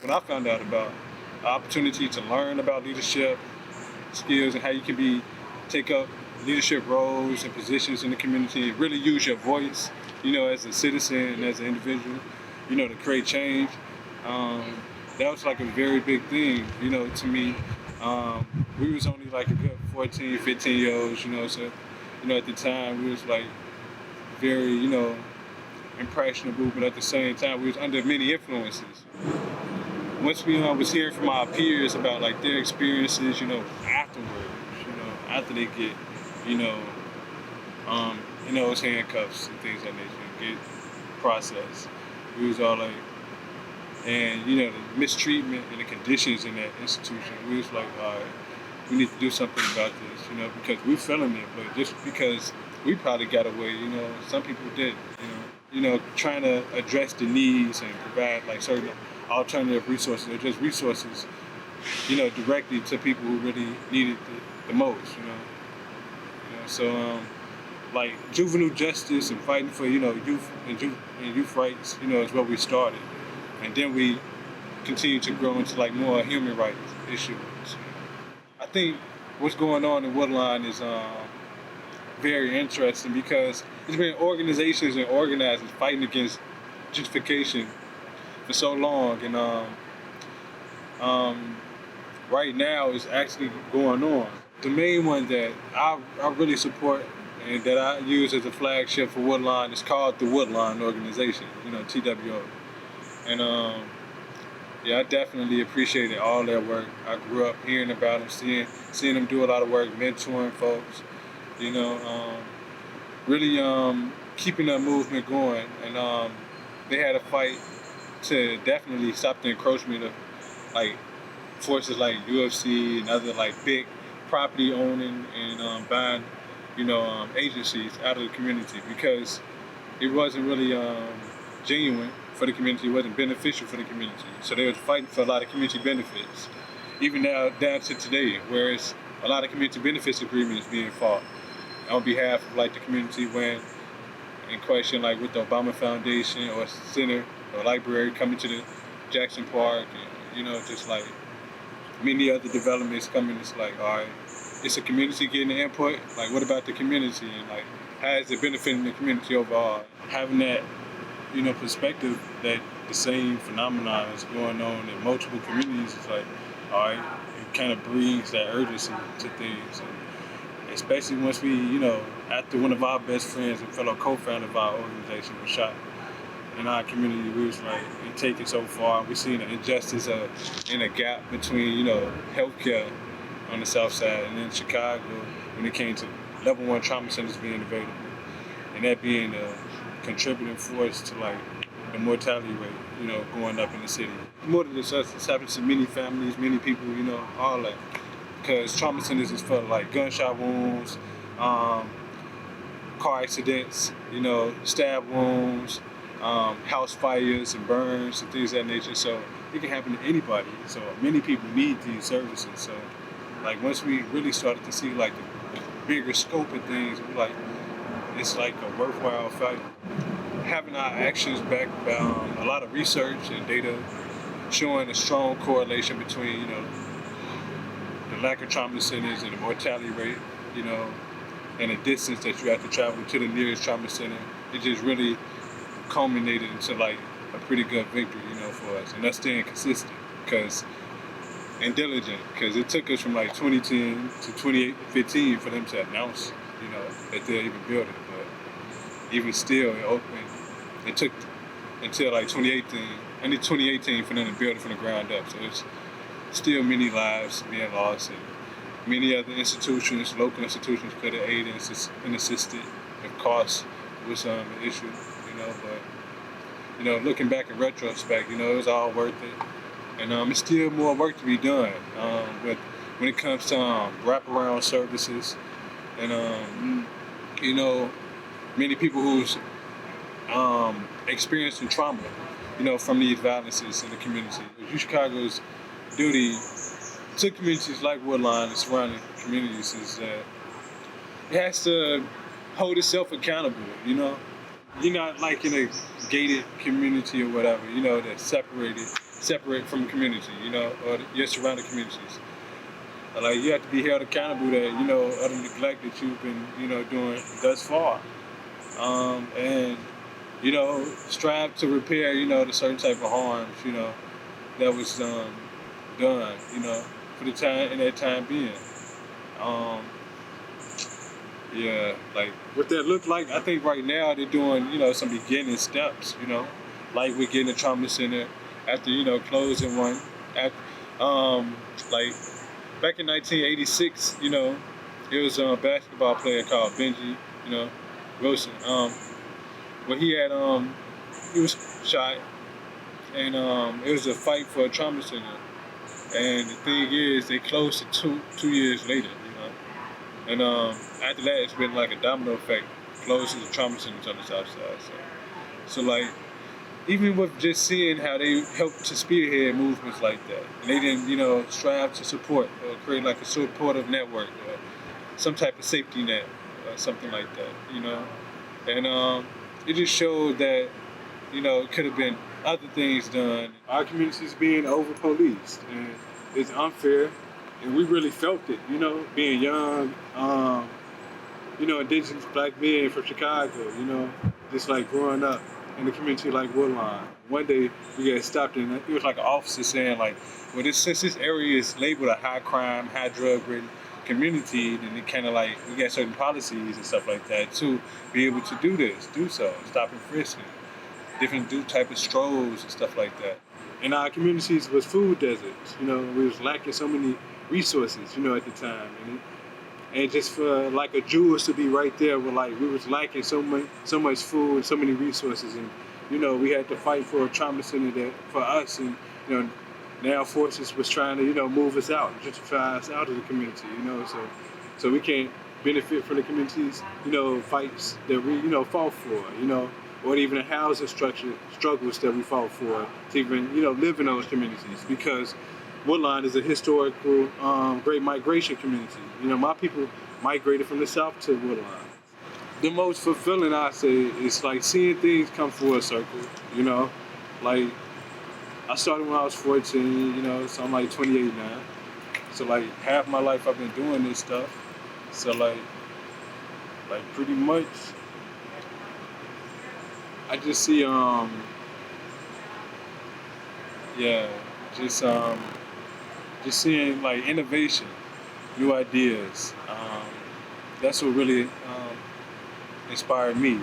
When I found out about the opportunity to learn about leadership skills and how you can take up leadership roles and positions in the community and really use your voice, as a citizen and as an individual, to create change. That was like a very big thing, to me. We was only like a good 14, 15 year olds, so, at the time we was like very, impressionable, but at the same time we was under many influences. Once we was hearing from our peers about like their experiences, afterwards, after they get, you know, those handcuffs and things of that nature, get processed. We was all like, and the mistreatment and the conditions in that institution, we was like, all right, we need to do something about this, because we're feeling it, but just because we probably got away, some people did, trying to address the needs and provide like certain alternative resources or just resources, directly to people who really needed the most, So, like juvenile justice and fighting for, youth rights, is what we started. And then we continue to grow into like more human rights issues. I think what's going on in Woodlawn is very interesting because there's been organizations and organizers fighting against gentrification for so long, and right now it's actually going on. The main one that I really support and that I use as a flagship for Woodlawn is called the Woodlawn organization, TWO. And yeah, I definitely appreciated all their work. I grew up hearing about them, seeing them do a lot of work, mentoring folks, really keeping that movement going. And they had a fight to definitely stop the encroachment of like forces like UFC and other like big property owning and buying, agencies out of the community because it wasn't really genuine for the community, it wasn't beneficial for the community. So they was fighting for a lot of community benefits. Even now, down to today, whereas a lot of community benefits agreements being fought on behalf of like the community when in question, like with the Obama Foundation or center or library coming to the Jackson Park, and, just like many other developments coming, it's like, all right, it's a community getting the input. Like, what about the community? And like, how is it benefiting the community overall? Having that, perspective that the same phenomenon is going on in multiple communities is like, all right, it kind of brings that urgency to things. And especially once we, after one of our best friends and fellow co-founder of our organization was shot in our community, we was like, it taken so far. We seen the injustice in a gap between, healthcare on the south side and in Chicago when it came to level 1 trauma centers being available. And that being a contributing force to like the mortality rate, going up in the city. More than this, it's happened to many families, many people, all that. Because trauma centers is for like gunshot wounds, car accidents, stab wounds, house fires and burns and things of that nature. So it can happen to anybody. So many people need these services. So like once we really started to see like the bigger scope of things, we're like, it's like a worthwhile fight. Having our actions backed by a lot of research and data showing a strong correlation between, the lack of trauma centers and the mortality rate, and the distance that you have to travel to the nearest trauma center, it just really culminated into like a pretty good victory, for us. And that's staying consistent and diligent, because it took us from like 2010 to 2015 for them to announce, that they're even building. But even still, it took until like 2018 for them to build it from the ground up. So it's still many lives being lost, and many other institutions, local institutions could have aided and assisted if cost was an issue, But, looking back in retrospect, it was all worth it. And it's still more work to be done. But when it comes to wraparound services and, many people who's experiencing trauma, from these violences in the community. Youth Chicago's duty to communities like Woodlawn and surrounding communities is that it has to hold itself accountable, You're not like in a gated community or whatever, that's separated separate from the community, or your surrounding communities. Like you have to be held accountable that other neglect that you've been doing thus far, and strive to repair the certain type of harms that was done for the time in that time being. Um, yeah, like what that look like. I think right now they're doing some beginning steps. Like we're getting a trauma center after closing one. After, like back in 1986, it was a basketball player called Benji, Wilson. Where he was shot, and it was a fight for a trauma center. And the thing is, they closed it 2 years later, And after that, it's been like a domino effect. Closes the trauma centers on the south side. So like, even with just seeing how they helped to spearhead movements like that, and they didn't, strive to support or create like a supportive network or some type of safety net or something like that, And it just showed that, it could have been other things done. Our community is being over policed, and it's unfair, and we really felt it, being young, indigenous black men from Chicago, just like growing up in a community like Woodlawn. One day we got stopped, and it was like an officer saying like, well, since this area is labeled a high crime, high drug ridden community, then it kind of like we got certain policies and stuff like that to be able to do so, stop and frisk, different type of strolls and stuff like that. And our communities was food deserts. We was lacking so many resources, at the time, and just for like a Jewish to be right there, we was lacking so much food, so many resources, and we had to fight for a trauma center that for us, and now forces was trying to move us out, gentrify us out of the community, so we can't benefit from the community's fights that we fought for, or even the housing struggles that we fought for to even live in those communities, because Woodlawn is a historical great migration community. My people migrated from the south to Woodlawn. The most fulfilling, I say, is like seeing things come full circle. Like I started when I was 14. So I'm like 28 now. So like half my life I've been doing this stuff. So like pretty much, I just see just seeing like innovation, new ideas. That's what really inspired me.